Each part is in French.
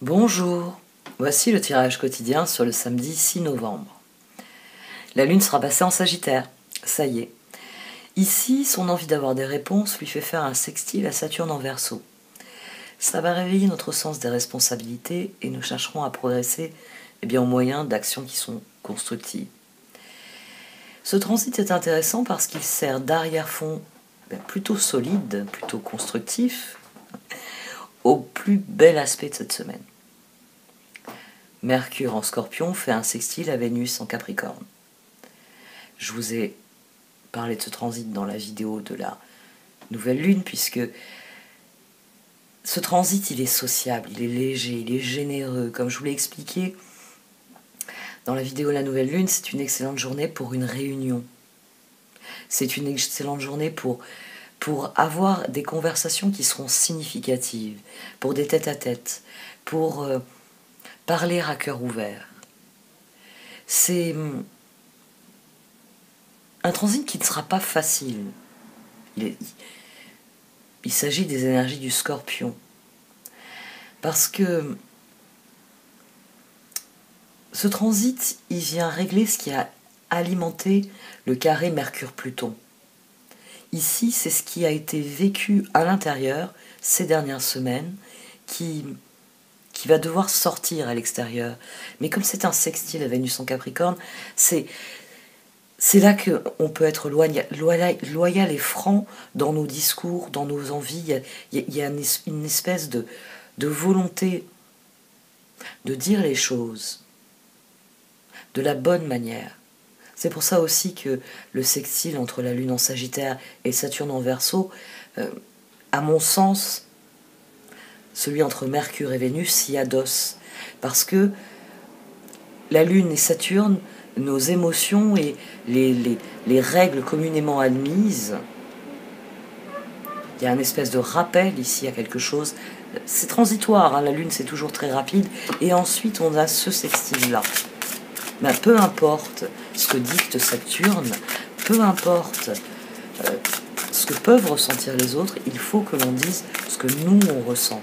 Bonjour, voici le tirage quotidien sur le samedi 6 novembre. La lune sera passée en Sagittaire, ça y est. Ici, son envie d'avoir des réponses lui fait faire un sextile à Saturne en Verseau. Ça va réveiller notre sens des responsabilités et nous chercherons à progresser au moyen d'actions qui sont constructives. Ce transit est intéressant parce qu'il sert d'arrière-fond plutôt solide, plutôt constructif, au plus bel aspect de cette semaine. Mercure en Scorpion fait un sextile à Vénus en Capricorne. Je vous ai parlé de ce transit dans la vidéo de la nouvelle lune, puisque ce transit, il est sociable, il est léger, il est généreux. Comme je vous l'ai expliqué dans la vidéo de la nouvelle lune, c'est une excellente journée pour une réunion. C'est une excellente journée pour avoir des conversations qui seront significatives, pour des tête-à-tête, pour parler à cœur ouvert. C'est un transit qui ne sera pas facile. Il s'agit des énergies du Scorpion. Parce que ce transit, il vient régler ce qui a alimenté le carré Mercure-Pluton. Ici, c'est ce qui a été vécu à l'intérieur ces dernières semaines qui va devoir sortir à l'extérieur. Mais comme c'est un sextile à Vénus en Capricorne, c'est là qu'on peut être loyal et franc dans nos discours, dans nos envies. Il y a une espèce de volonté de dire les choses de la bonne manière. C'est pour ça aussi que le sextile entre la Lune en Sagittaire et Saturne en Verseau, à mon sens, celui entre Mercure et Vénus s'y adosse. Parce que la Lune et Saturne, nos émotions et les règles communément admises, il y a une espèce de rappel ici à quelque chose. C'est transitoire, hein, la Lune c'est toujours très rapide, et ensuite on a ce sextile-là. Mais peu importe ce que dicte Saturne, peu importe ce que peuvent ressentir les autres, il faut que l'on dise ce que nous on ressent.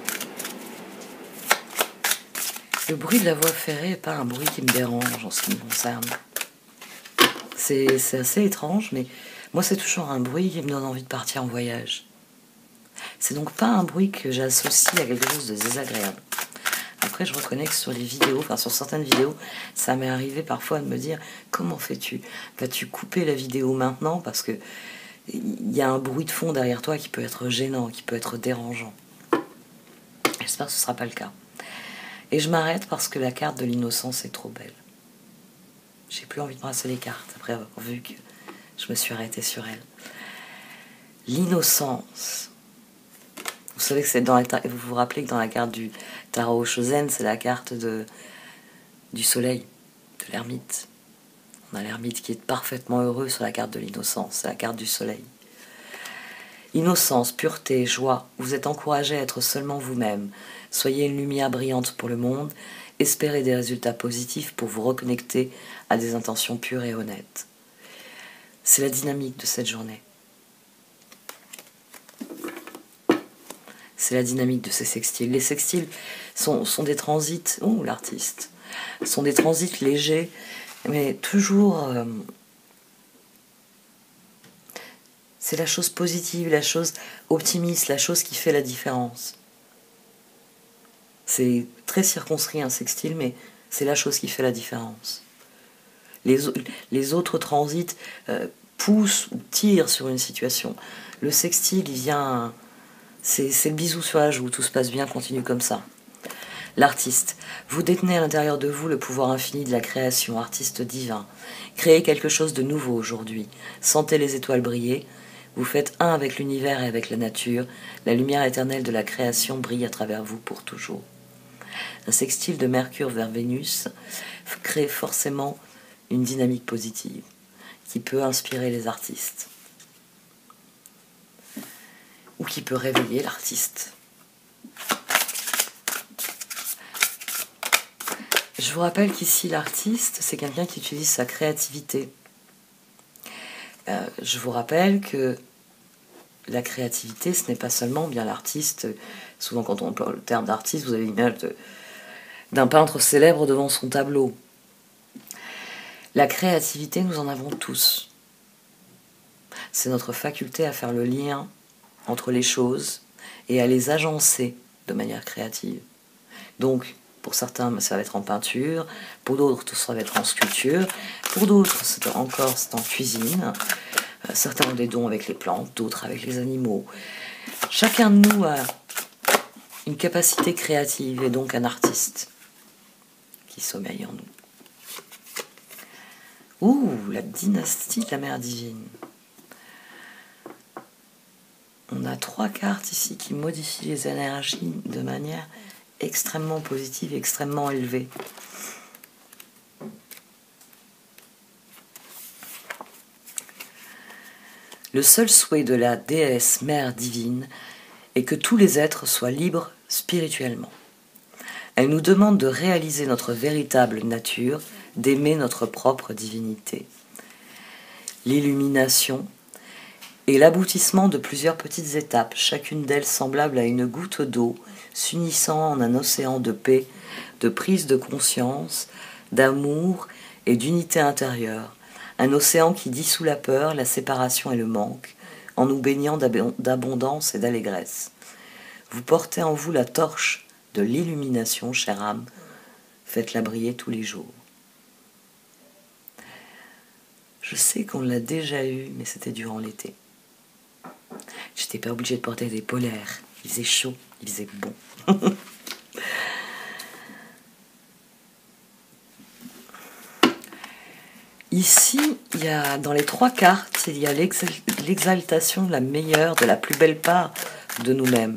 Le bruit de la voie ferrée n'est pas un bruit qui me dérange en ce qui me concerne. C'est assez étrange, mais moi c'est toujours un bruit qui me donne envie de partir en voyage. C'est donc pas un bruit que j'associe à quelque chose de désagréable. Après, je reconnais que sur les vidéos, sur certaines vidéos, ça m'est arrivé parfois de me dire « Comment fais-tu? Vas-tu couper la vidéo maintenant ?» Parce que il y a un bruit de fond derrière toi qui peut être gênant, qui peut être dérangeant. J'espère que ce ne sera pas le cas. Et je m'arrête parce que la carte de l'innocence est trop belle. J'ai plus envie de brasser les cartes après avoir vu que je me suis arrêtée sur elle. L'innocence. Vous savez que c'est vous vous rappelez que dans la carte du tarot Shozen, c'est la carte du soleil, de l'ermite. On a l'ermite qui est parfaitement heureux sur la carte de l'innocence, c'est la carte du soleil. Innocence, pureté, joie, vous êtes encouragé à être seulement vous-même. Soyez une lumière brillante pour le monde, espérez des résultats positifs pour vous reconnecter à des intentions pures et honnêtes. C'est la dynamique de cette journée. C'est la dynamique de ces sextiles. Les sextiles sont des transits, l'artiste, sont des transits légers, mais toujours, c'est la chose positive, la chose optimiste, la chose qui fait la différence. C'est très circonscrit un sextile, mais c'est la chose qui fait la différence. Les autres transits poussent ou tirent sur une situation. Le sextile, il vient... C'est le bisou sur la joue, tout se passe bien, continue comme ça. L'artiste, vous détenez à l'intérieur de vous le pouvoir infini de la création, artiste divin. Créez quelque chose de nouveau aujourd'hui. Sentez les étoiles briller. Vous faites un avec l'univers et avec la nature. La lumière éternelle de la création brille à travers vous pour toujours. Un sextile de Mercure vers Vénus crée forcément une dynamique positive qui peut inspirer les artistes. Ou qui peut réveiller l'artiste. Je vous rappelle qu'ici, l'artiste, c'est quelqu'un qui utilise sa créativité. Je vous rappelle que la créativité, ce n'est pas seulement bien l'artiste. Souvent, quand on parle le terme d'artiste, vous avez l'image d'un peintre célèbre devant son tableau. La créativité, nous en avons tous. C'est notre faculté à faire le lien entre les choses et à les agencer de manière créative. Donc, pour certains, ça va être en peinture, pour d'autres, ça va être en sculpture, pour d'autres, c'est en cuisine. Certains ont des dons avec les plantes, d'autres avec les animaux. Chacun de nous a une capacité créative et donc un artiste qui sommeille en nous. Ouh, la dynastie de la mère divine. On a 3 cartes ici qui modifient les énergies de manière extrêmement positive, extrêmement élevée. Le seul souhait de la déesse mère divine est que tous les êtres soient libres spirituellement. Elle nous demande de réaliser notre véritable nature, d'aimer notre propre divinité. L'illumination est l'aboutissement de plusieurs petites étapes, chacune d'elles semblable à une goutte d'eau, s'unissant en un océan de paix, de prise de conscience, d'amour et d'unité intérieure. Un océan qui dissout la peur, la séparation et le manque, en nous baignant d'abondance et d'allégresse. Vous portez en vous la torche de l'illumination, chère âme, faites-la briller tous les jours. Je sais qu'on l'a déjà eu, mais c'était durant l'été. J'étais pas obligée de porter des polaires. Il faisait chaud, il faisait bon. Ici, il y a, dans les 3 cartes, il y a l'exaltation de la meilleure, de la plus belle part de nous-mêmes,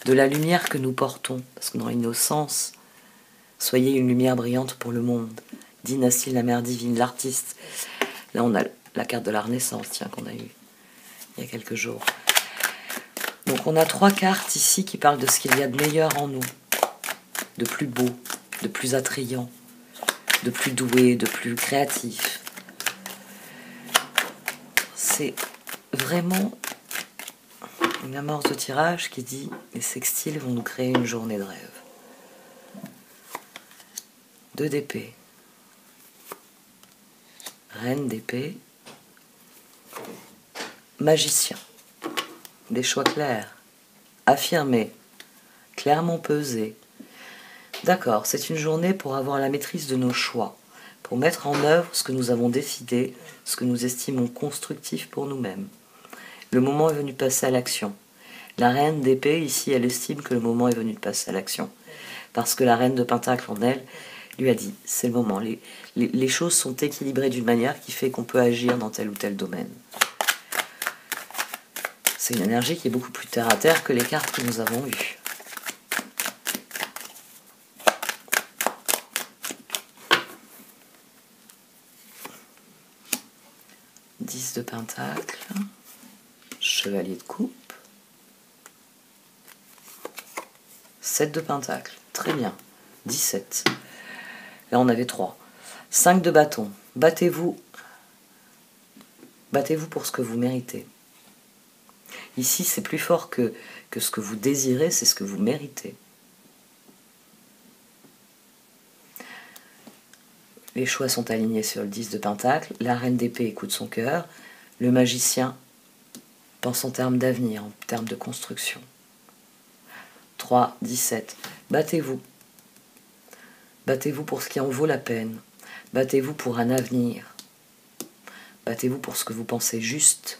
de la lumière que nous portons. Parce que dans l'innocence, soyez une lumière brillante pour le monde. Dynastie de la mère divine, l'artiste. Là, on a la carte de la Renaissance, tiens, qu'on a eue il y a quelques jours. Donc on a 3 cartes ici qui parlent de ce qu'il y a de meilleur en nous, de plus beau, de plus attrayant, de plus doué, de plus créatif. C'est vraiment une amorce de tirage qui dit « Les sextiles vont nous créer une journée de rêve ». 2 d'épée, reine d'épée, magicien. Des choix clairs, affirmés, clairement pesés. D'accord, c'est une journée pour avoir la maîtrise de nos choix, pour mettre en œuvre ce que nous avons décidé, ce que nous estimons constructif pour nous-mêmes. Le moment est venu de passer à l'action. La reine d'épée, ici, elle estime que le moment est venu de passer à l'action. Parce que la reine de pentacle en elle lui a dit, c'est le moment. Les choses sont équilibrées d'une manière qui fait qu'on peut agir dans tel ou tel domaine. C'est une énergie qui est beaucoup plus terre à terre que les cartes que nous avons eues. Dix de pentacle, chevalier de coupe, 7 de pentacle, très bien, 17. Là on avait 3. 5 de bâton, battez-vous pour ce que vous méritez. Ici, c'est plus fort que ce que vous désirez, c'est ce que vous méritez. Les choix sont alignés sur le 10 de pentacle. La reine d'épée écoute son cœur. Le magicien pense en termes d'avenir, en termes de construction. 3, 17. Battez-vous. Battez-vous pour ce qui en vaut la peine. Battez-vous pour un avenir. Battez-vous pour ce que vous pensez juste.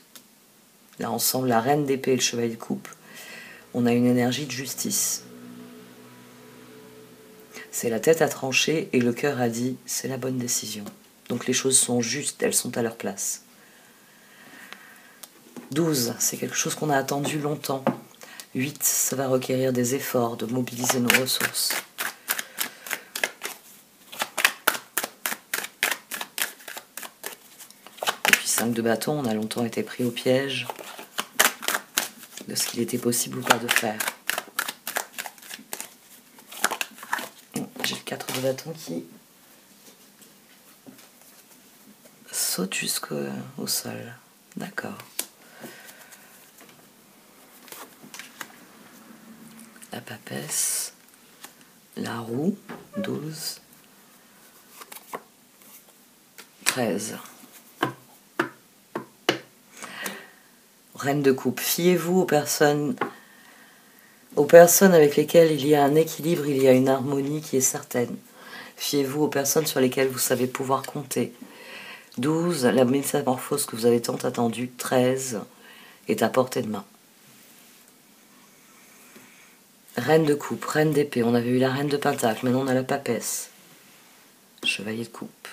Là, ensemble, la reine d'épée et le chevalier de coupe, on a une énergie de justice. C'est la tête à trancher et le cœur a dit, c'est la bonne décision. Donc les choses sont justes, elles sont à leur place. 12, c'est quelque chose qu'on a attendu longtemps. 8, ça va requérir des efforts, de mobiliser nos ressources. Et puis 5 de bâton, on a longtemps été pris au piège de ce qu'il était possible ou pas de faire. J'ai le 4 de bâton qui saute jusqu'au sol. D'accord. La papesse, La roue, 12, 13. Reine de coupe, fiez-vous aux personnes avec lesquelles il y a un équilibre, il y a une harmonie qui est certaine. Fiez-vous aux personnes sur lesquelles vous savez pouvoir compter. 12, la métamorphose que vous avez tant attendue. 13, est à portée de main. Reine de coupe, reine d'épée, on avait eu la reine de pentacle, maintenant on a la papesse. Chevalier de coupe.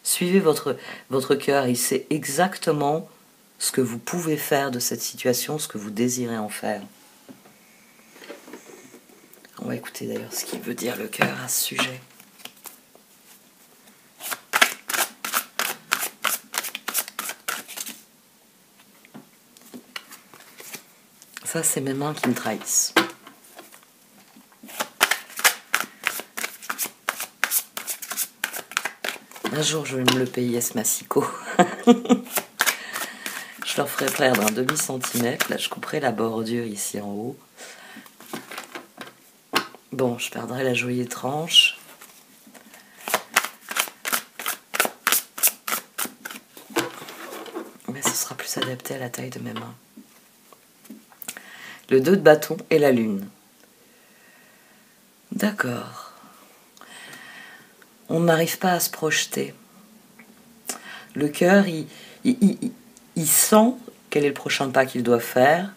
Suivez votre cœur, il sait exactement ce que vous pouvez faire de cette situation, ce que vous désirez en faire. On va écouter d'ailleurs ce qu'il veut dire le cœur à ce sujet. Ça, c'est mes mains qui me trahissent. Un jour, je vais me le payer, ce massicot. Je leur ferai perdre un demi-centimètre. Là, je couperai la bordure ici en haut. Bon, je perdrai la jolie tranche. Mais ce sera plus adapté à la taille de mes mains. Le 2 de bâton et la lune. D'accord. On n'arrive pas à se projeter. Le cœur, il sent quel est le prochain pas qu'il doit faire,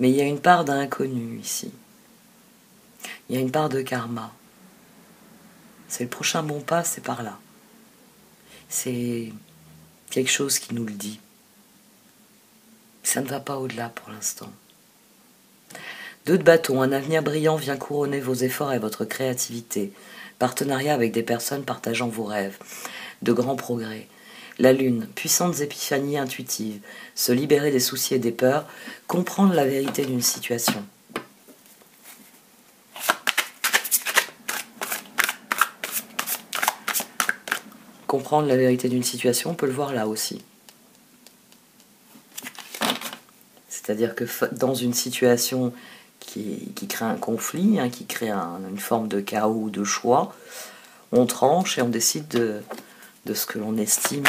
mais il y a une part d'inconnu ici. Il y a une part de karma. C'est le prochain bon pas, c'est par là. C'est quelque chose qui nous le dit. Ça ne va pas au-delà pour l'instant. 2 de bâton, un avenir brillant vient couronner vos efforts et votre créativité. Partenariat avec des personnes partageant vos rêves. De grands progrès. La lune, puissantes épiphanies intuitives. Se libérer des soucis et des peurs. Comprendre la vérité d'une situation. Comprendre la vérité d'une situation, on peut le voir là aussi. C'est-à-dire que dans une situation qui crée un conflit, qui crée une forme de chaos ou de choix, on tranche et on décide de ce que l'on estime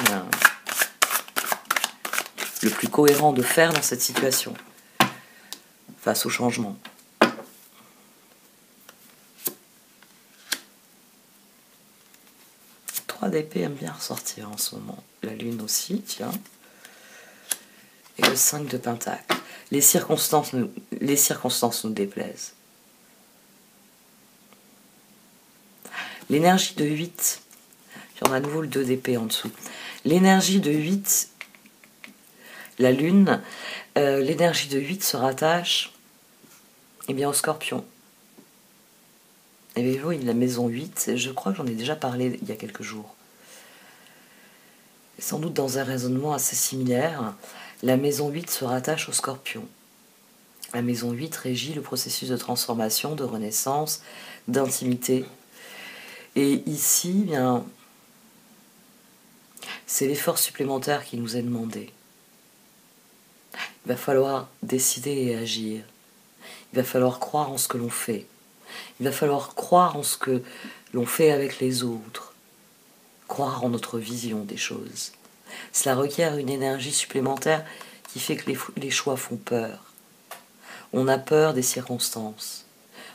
le plus cohérent de faire dans cette situation, face au changement. Trois d'épée aime bien ressortir en ce moment. La lune aussi, tiens. Et le 5 de pentacle. Les circonstances nous déplaisent. L'énergie de 8, puis on a à nouveau le 2 d'épée en dessous. L'énergie de 8, la lune, l'énergie de 8 se rattache au scorpion. Et bien oui, la maison 8, je crois que j'en ai déjà parlé il y a quelques jours. Et sans doute dans un raisonnement assez similaire, la maison 8 se rattache au scorpion. La maison 8 régit le processus de transformation, de renaissance, d'intimité. Et ici, bien, c'est l'effort supplémentaire qui nous est demandé. Il va falloir décider et agir. Il va falloir croire en ce que l'on fait. Il va falloir croire en ce que l'on fait avec les autres. Croire en notre vision des choses. Cela requiert une énergie supplémentaire qui fait que les choix font peur. On a peur des circonstances.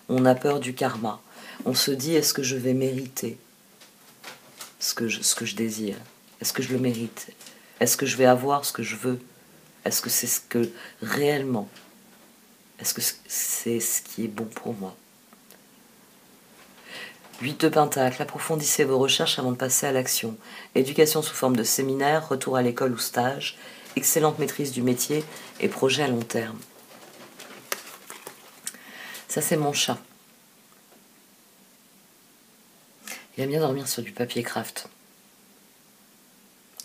On a peur du karma. On se dit, est-ce que je vais mériter ce que je désire? Est-ce que je le mérite? Est-ce que je vais avoir ce que je veux? Est-ce que c'est ce que réellement? Est-ce que c'est ce qui est bon pour moi? 8 de pentacle, approfondissez vos recherches avant de passer à l'action. Éducation sous forme de séminaire, retour à l'école ou stage, excellente maîtrise du métier et projet à long terme. Ça, c'est mon chat. Il aime bien dormir sur du papier craft.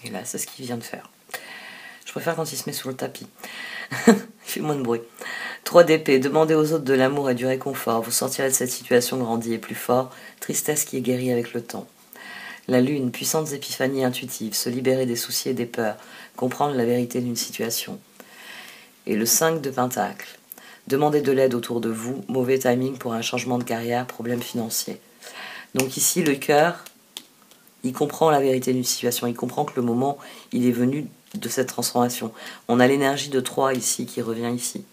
Et là, c'est ce qu'il vient de faire. Je préfère quand il se met sous le tapis. Il fait moins de bruit. 3 d'épée, demandez aux autres de l'amour et du réconfort. Vous sortirez de cette situation grandi et plus fort. Tristesse qui est guérie avec le temps. La lune, puissantes épiphanies intuitives. Se libérer des soucis et des peurs. Comprendre la vérité d'une situation. Et le 5 de pentacle. Demandez de l'aide autour de vous, mauvais timing pour un changement de carrière, problème financier. Donc ici, le cœur, il comprend la vérité d'une situation, il comprend que le moment, il est venu de cette transformation. On a l'énergie de 3 ici qui revient ici.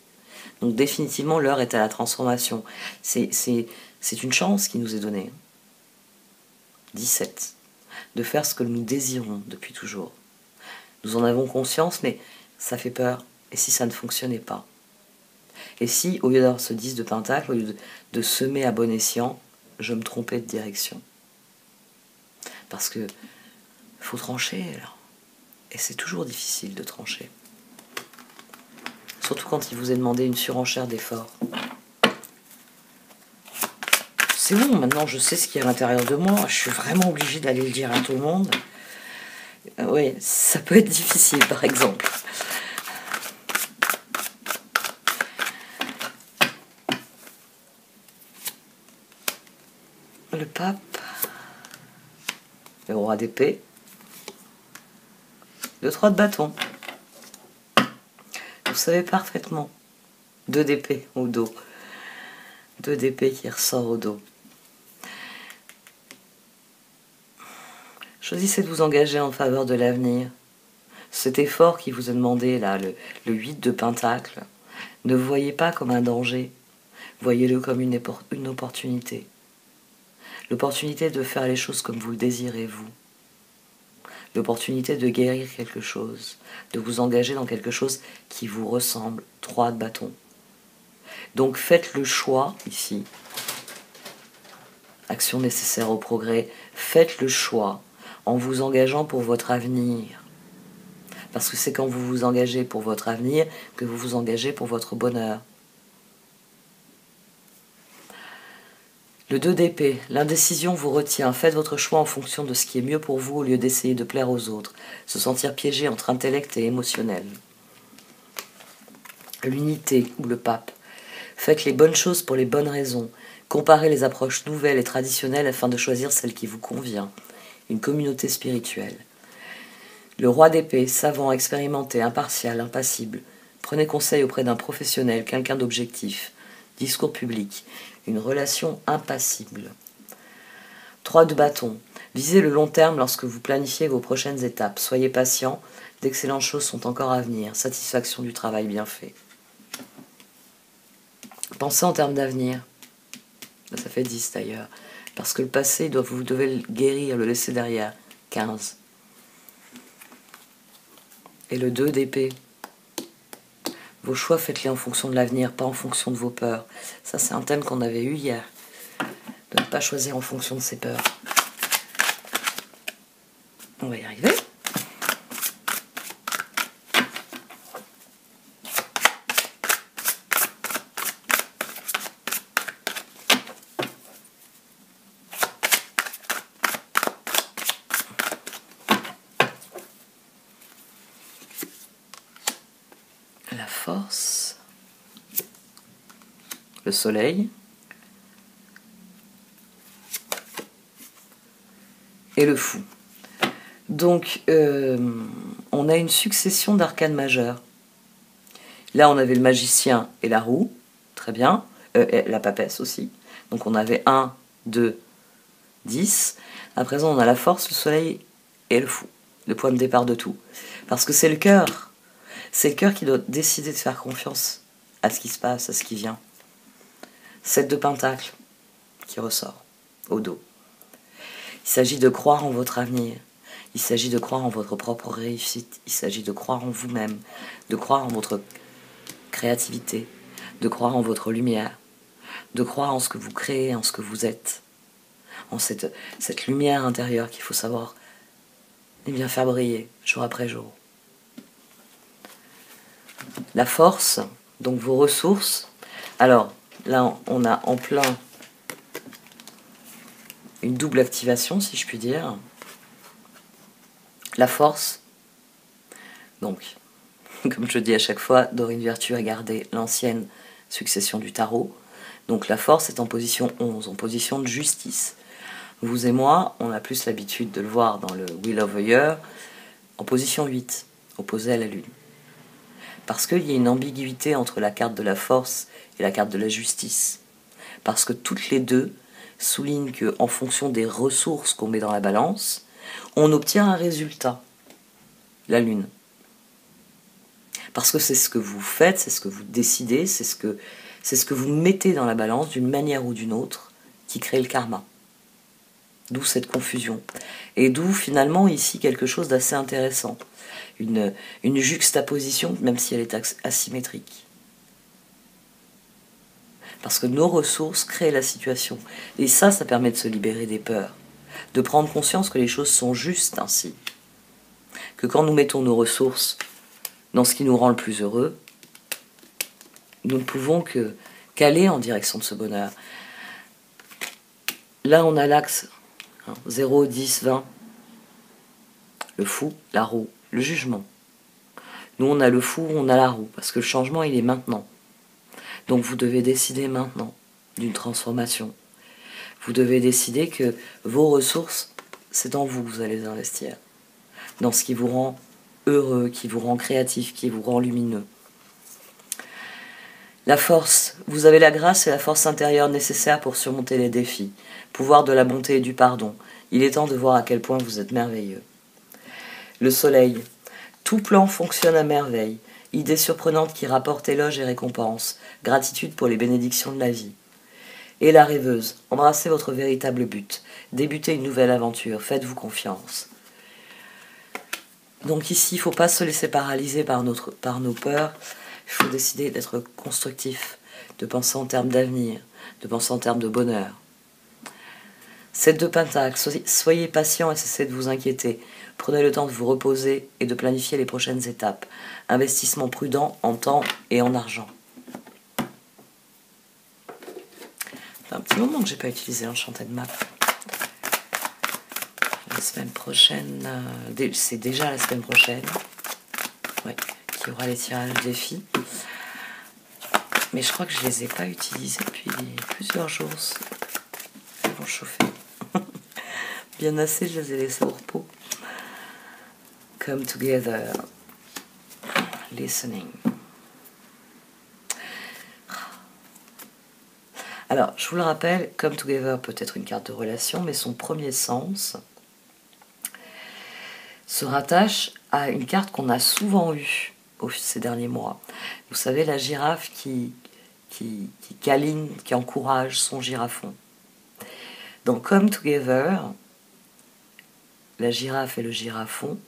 Donc définitivement, l'heure est à la transformation. C'est une chance qui nous est donnée. 17. De faire ce que nous désirons depuis toujours. Nous en avons conscience, mais ça fait peur. Et si ça ne fonctionnait pas? Et si, au lieu d'avoir ce 10 de pentacle, au lieu de semer à bon escient, je me trompais de direction? Parce que faut trancher, là. Et c'est toujours difficile de trancher. Surtout quand il vous est demandé une surenchère d'efforts. C'est bon, maintenant je sais ce qu'il y a à l'intérieur de moi. Je suis vraiment obligée d'aller le dire à tout le monde. Oui, ça peut être difficile, par exemple. Le pape, le roi d'épée, le 3 de bâton. Vous savez parfaitement. 2 d'épée au dos. 2 d'épée qui ressort au dos. Choisissez de vous engager en faveur de l'avenir. Cet effort qui vous est demandé, là, le 8 de pentacle, ne le voyez pas comme un danger. Voyez-le comme une opportunité. L'opportunité de faire les choses comme vous le désirez, vous. L'opportunité de guérir quelque chose, de vous engager dans quelque chose qui vous ressemble. 3 de bâton. Donc faites le choix, ici, action nécessaire au progrès, faites le choix en vous engageant pour votre avenir. Parce que c'est quand vous vous engagez pour votre avenir que vous vous engagez pour votre bonheur. Le 2 d'épée, l'indécision vous retient. Faites votre choix en fonction de ce qui est mieux pour vous au lieu d'essayer de plaire aux autres. Se sentir piégé entre intellect et émotionnel. L'unité ou le pape. Faites les bonnes choses pour les bonnes raisons. Comparez les approches nouvelles et traditionnelles afin de choisir celle qui vous convient. Une communauté spirituelle. Le roi d'épée, savant, expérimenté, impartial, impassible. Prenez conseil auprès d'un professionnel, quelqu'un d'objectif. Discours public. Une relation impassible. 3 de bâton. Visez le long terme lorsque vous planifiez vos prochaines étapes. Soyez patient, d'excellentes choses sont encore à venir. Satisfaction du travail bien fait. Pensez en termes d'avenir. Ça fait 10 d'ailleurs. Parce que le passé, vous devez le guérir, le laisser derrière. 15. Et le 2 d'épée. Vos choix, faites-les en fonction de l'avenir, pas en fonction de vos peurs. Ça, c'est un thème qu'on avait eu hier. De ne pas choisir en fonction de ses peurs. On va y arriver. La force, le soleil et le fou. Donc, on a une succession d'arcanes majeures. Là, on avait le magicien et la roue, très bien, et la papesse aussi. Donc, on avait 1, 2, 10. À présent, on a la force, le soleil et le fou, le point de départ de tout. Parce que c'est le cœur. C'est le cœur qui doit décider de faire confiance à ce qui se passe, à ce qui vient. 7 de pentacle qui ressort au dos. Il s'agit de croire en votre avenir. Il s'agit de croire en votre propre réussite. Il s'agit de croire en vous-même, de croire en votre créativité, de croire en votre lumière, de croire en ce que vous créez, en ce que vous êtes, en cette lumière intérieure qu'il faut savoir bien faire briller jour après jour. La force, donc vos ressources. Alors, là, on a en plein une double activation, si je puis dire. La force, donc, comme je dis à chaque fois, Dorine Virtue a gardé l'ancienne succession du tarot. Donc la force est en position 11, en position de justice. Vous et moi, on a plus l'habitude de le voir dans le Wheel of the Year, en position 8, opposé à la Lune. Parce qu'il y a une ambiguïté entre la carte de la force et la carte de la justice. Parce que toutes les deux soulignent qu'en fonction des ressources qu'on met dans la balance, on obtient un résultat, la lune. Parce que c'est ce que vous faites, c'est ce que vous décidez, c'est ce que vous mettez dans la balance d'une manière ou d'une autre qui crée le karma. D'où cette confusion. Et d'où finalement ici quelque chose d'assez intéressant. Une juxtaposition, même si elle est asymétrique. Parce que nos ressources créent la situation. Et ça permet de se libérer des peurs. De prendre conscience que les choses sont justes ainsi. Que quand nous mettons nos ressources dans ce qui nous rend le plus heureux, nous ne pouvons qu'aller en direction de ce bonheur. Là, on a l'axe 0, 10, 20. Le fou, la roue, le jugement. Nous, on a le fou, on a la roue, parce que le changement, il est maintenant. Donc, vous devez décider maintenant d'une transformation. Vous devez décider que vos ressources, c'est dans vous que vous allez les investir. Dans ce qui vous rend heureux, qui vous rend créatif, qui vous rend lumineux. La force, vous avez la grâce et la force intérieure nécessaires pour surmonter les défis. Pouvoir de la bonté et du pardon. Il est temps de voir à quel point vous êtes merveilleux. Le soleil, tout plan fonctionne à merveille. Idée surprenante qui rapporte éloge et récompense. Gratitude pour les bénédictions de la vie. Et la rêveuse, embrassez votre véritable but. Débutez une nouvelle aventure, faites-vous confiance. Donc ici, il ne faut pas se laisser paralyser par nos peurs. Il faut décider d'être constructif, de penser en termes d'avenir, de penser en termes de bonheur. 7 de Pentacle, soyez patient et cessez de vous inquiéter. Prenez le temps de vous reposer et de planifier les prochaines étapes. Investissement prudent en temps et en argent. Ça fait un petit moment que je n'ai pas utilisé l'Enchanted Map. La semaine prochaine, c'est déjà la semaine prochaine, ouais, qu'il y aura les tirages défis. Mais je crois que je ne les ai pas utilisés depuis plusieurs jours. Ils vont chauffer. Bien assez, je les ai laissés au repos. Come together. Listening. Alors, je vous le rappelle, Come Together peut être une carte de relation, mais son premier sens se rattache à une carte qu'on a souvent eue ces derniers mois. Vous savez, la girafe qui câline, qui encourage son girafon. Dans Come Together, la girafe et le girafon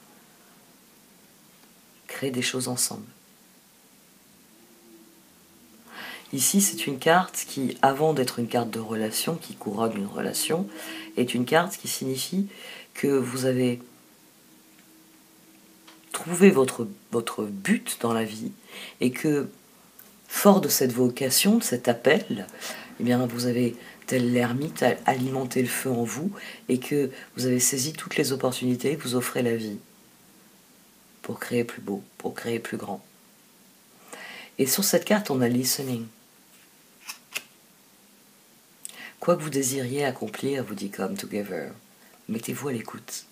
créent des choses ensemble. Ici, c'est une carte qui, avant d'être une carte de relation, qui couronne une relation, est une carte qui signifie que vous avez trouvé votre but dans la vie et que, fort de cette vocation, de cet appel, eh bien, vous avez, tel l'ermite, alimenté le feu en vous et que vous avez saisi toutes les opportunités que vous offrez la vie pour créer plus beau, pour créer plus grand. Et sur cette carte, on a listening. Quoi que vous désiriez accomplir, vous dit Come Together, mettez-vous à l'écoute.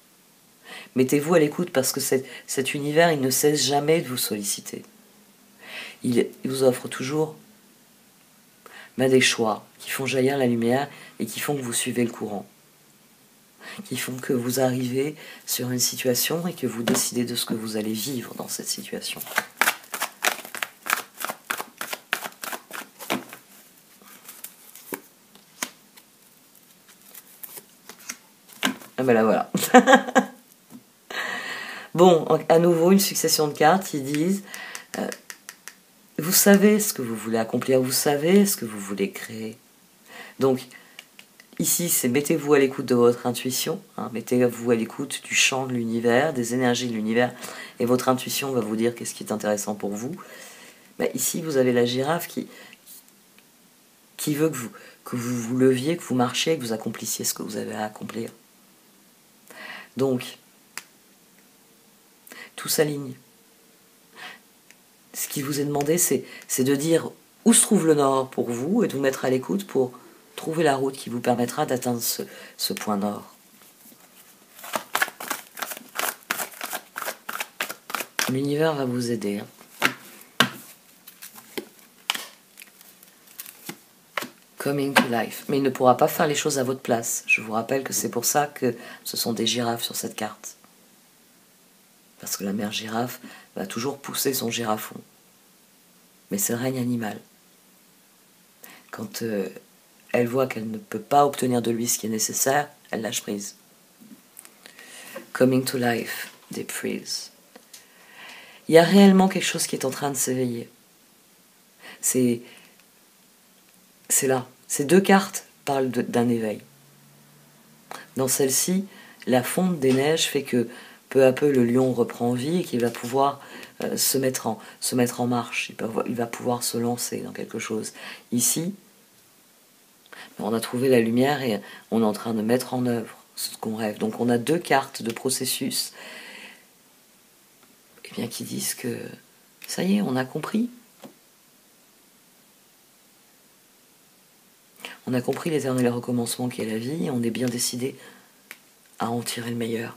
Mettez-vous à l'écoute parce que cet univers, il ne cesse jamais de vous solliciter. Il vous offre toujours des choix qui font jaillir la lumière et qui font que vous suivez le courant. Qui font que vous arrivez sur une situation et que vous décidez de ce que vous allez vivre dans cette situation. Ah ben là voilà. Bon, à nouveau une succession de cartes qui disent vous savez ce que vous voulez accomplir, vous savez ce que vous voulez créer. Donc ici, c'est mettez-vous à l'écoute de votre intuition, mettez-vous à l'écoute du champ de l'univers, des énergies de l'univers, et votre intuition va vous dire qu'est-ce qui est intéressant pour vous. Ben, ici, vous avez la girafe qui veut que vous vous leviez, que vous marchiez, que vous accomplissiez ce que vous avez à accomplir. Donc, tout s'aligne. Ce qui vous est demandé, c'est de dire où se trouve le nord pour vous et de vous mettre à l'écoute pour trouver la route qui vous permettra d'atteindre ce point nord. L'univers va vous aider. Coming to life. Mais il ne pourra pas faire les choses à votre place. Je vous rappelle que c'est pour ça que ce sont des girafes sur cette carte. Parce que la mère girafe va toujours pousser son girafon. Mais c'est le règne animal. Quand elle voit qu'elle ne peut pas obtenir de lui ce qui est nécessaire, elle lâche prise. Coming to life, deep freeze. Il y a réellement quelque chose qui est en train de s'éveiller. C'est là. Ces deux cartes parlent d'un éveil. Dans celle-ci, la fonte des neiges fait que peu à peu le lion reprend vie et qu'il va pouvoir se mettre en marche. Il va pouvoir se lancer dans quelque chose. Ici, on a trouvé la lumière et on est en train de mettre en œuvre ce qu'on rêve. Donc on a deux cartes de processus qui disent que ça y est, on a compris. On a compris l'éternel recommencement qui est la vie et on est bien décidé à en tirer le meilleur.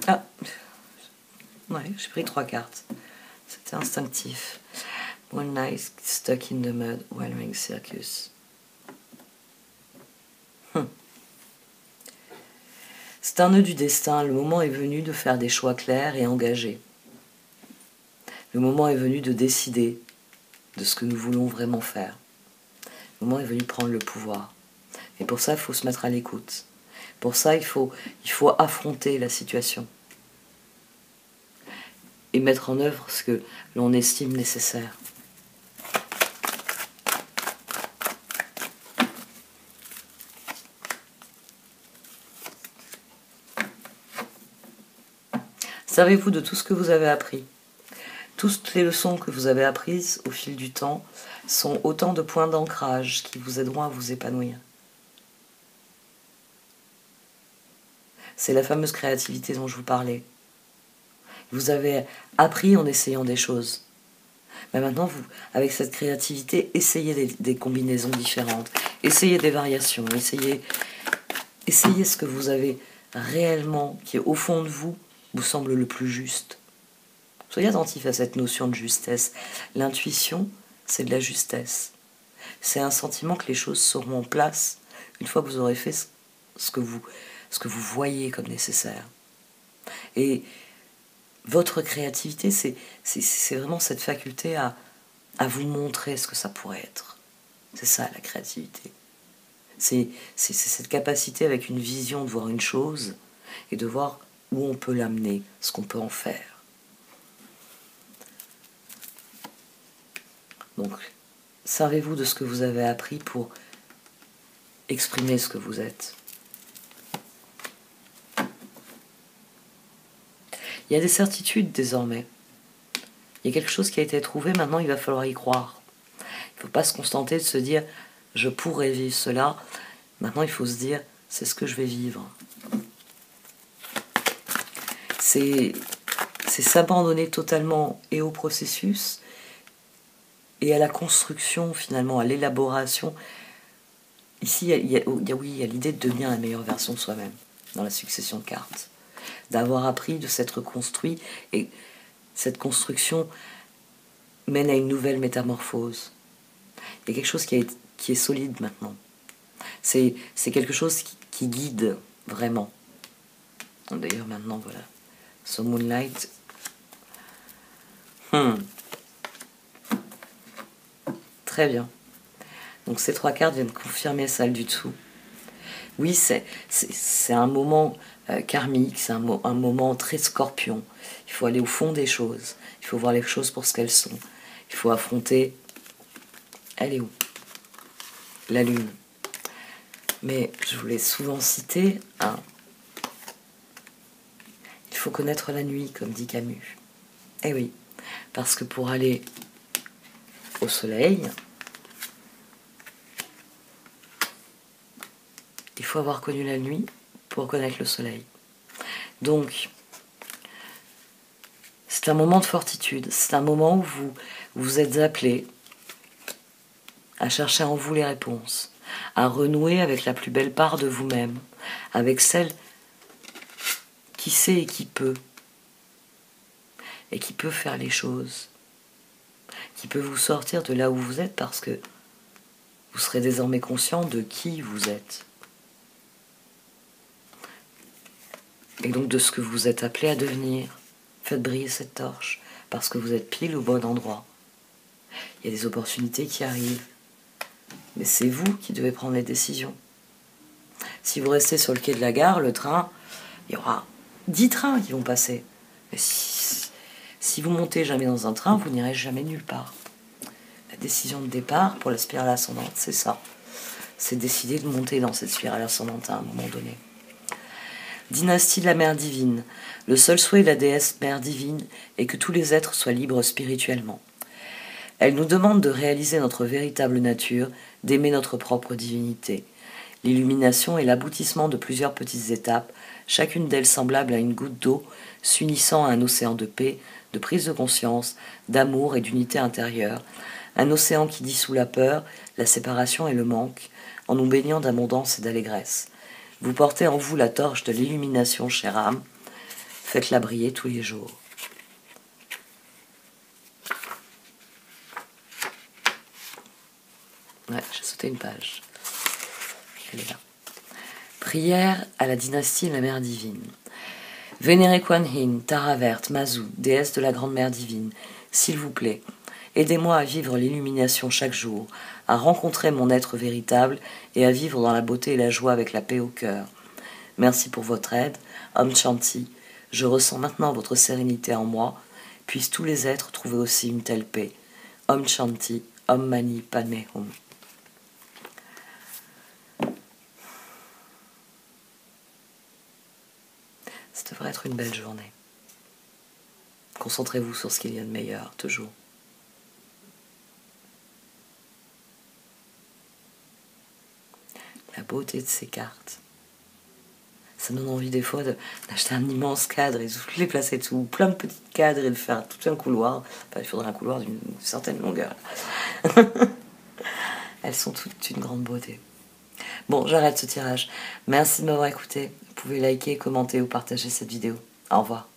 Ah, ouais, j'ai pris 3 cartes. C'était instinctif. One night stuck in the mud while running circus. C'est un nœud du destin. Le moment est venu de faire des choix clairs et engagés. Le moment est venu de décider de ce que nous voulons vraiment faire. Le moment est venu de prendre le pouvoir. Et pour ça, il faut se mettre à l'écoute. Pour ça, il faut affronter la situation. Et mettre en œuvre ce que l'on estime nécessaire. Servez-vous de tout ce que vous avez appris. Toutes les leçons que vous avez apprises au fil du temps sont autant de points d'ancrage qui vous aideront à vous épanouir. C'est la fameuse créativité dont je vous parlais. Vous avez appris en essayant des choses. Mais maintenant, vous, avec cette créativité, essayez des combinaisons différentes. Essayez des variations. Essayez ce que vous avez réellement, qui est au fond de vous semble le plus juste. Soyez attentif à cette notion de justesse. L'intuition, c'est de la justesse. C'est un sentiment que les choses seront en place une fois que vous aurez fait ce que vous voyez comme nécessaire. Et votre créativité, c'est vraiment cette faculté à vous montrer ce que ça pourrait être. C'est ça la créativité. C'est cette capacité avec une vision de voir une chose et de voir où on peut l'amener, ce qu'on peut en faire. Donc, servez-vous de ce que vous avez appris pour exprimer ce que vous êtes. Il y a des certitudes désormais. Il y a quelque chose qui a été trouvé, maintenant il va falloir y croire. Il ne faut pas se contenter de se dire « je pourrais vivre cela ». Maintenant il faut se dire « c'est ce que je vais vivre ». C'est s'abandonner totalement et au processus et à la construction finalement, à l'élaboration. Ici, il y a l'idée de devenir la meilleure version de soi-même dans la succession de cartes. D'avoir appris, de s'être construit, et cette construction mène à une nouvelle métamorphose. Il y a quelque chose qui est solide maintenant. C'est quelque chose qui guide vraiment. D'ailleurs maintenant, voilà. So Moonlight. Très bien. Donc ces 3 cartes viennent confirmer celle du dessous. Oui, c'est un moment karmique, c'est un moment très scorpion. Il faut aller au fond des choses. Il faut voir les choses pour ce qu'elles sont. Il faut affronter... Elle est où? La lune. Mais je vous l'ai souvent cité, il faut connaître la nuit, comme dit Camus. Eh oui, parce que pour aller au soleil, il faut avoir connu la nuit pour connaître le soleil. Donc, c'est C'est un moment de fortitude, c'est un moment où vous êtes appelé à chercher en vous les réponses, à renouer avec la plus belle part de vous-même, avec celle qui sait et qui peut faire les choses, qui peut vous sortir de là où vous êtes parce que vous serez désormais conscient de qui vous êtes. Et donc de ce que vous êtes appelé à devenir. Faites briller cette torche, parce que vous êtes pile au bon endroit. Il y a des opportunités qui arrivent, mais c'est vous qui devez prendre les décisions. Si vous restez sur le quai de la gare, le train, il y aura 10 trains qui vont passer. Mais si vous montez jamais dans un train, vous n'irez jamais nulle part. La décision de départ pour la spirale ascendante, c'est ça. C'est décider de monter dans cette spirale ascendante à un moment donné. Dynastie de la Mère Divine. Le seul souhait de la déesse Mère Divine est que tous les êtres soient libres spirituellement. Elle nous demande de réaliser notre véritable nature, d'aimer notre propre divinité. L'illumination est l'aboutissement de plusieurs petites étapes, chacune d'elles semblable à une goutte d'eau, s'unissant à un océan de paix, de prise de conscience, d'amour et d'unité intérieure, un océan qui dissout la peur, la séparation et le manque, en nous baignant d'abondance et d'allégresse. Vous portez en vous la torche de l'illumination, chère âme. Faites-la briller tous les jours. Ouais, j'ai sauté une page. Elle est là. Prière à la dynastie de la Mère Divine. Vénérée Kuan Yin, Tara Verte, Mazu, déesse de la Grande Mère Divine, s'il vous plaît, aidez-moi à vivre l'illumination chaque jour, à rencontrer mon être véritable et à vivre dans la beauté et la joie avec la paix au cœur. Merci pour votre aide. Om Shanti. Je ressens maintenant votre sérénité en moi. Puissent tous les êtres trouver aussi une telle paix. Om Shanti. Om Mani Padme Hum. Ça devrait être une belle journée. Concentrez-vous sur ce qu'il y a de meilleur, toujours. La beauté de ces cartes. Ça donne envie des fois d'acheter un immense cadre et de les placer tout, plein de petits cadres et de faire tout un couloir. Enfin, il faudrait un couloir d'une certaine longueur. Elles sont toutes d'une grande beauté. Bon, j'arrête ce tirage. Merci de m'avoir écouté. Vous pouvez liker, commenter ou partager cette vidéo. Au revoir.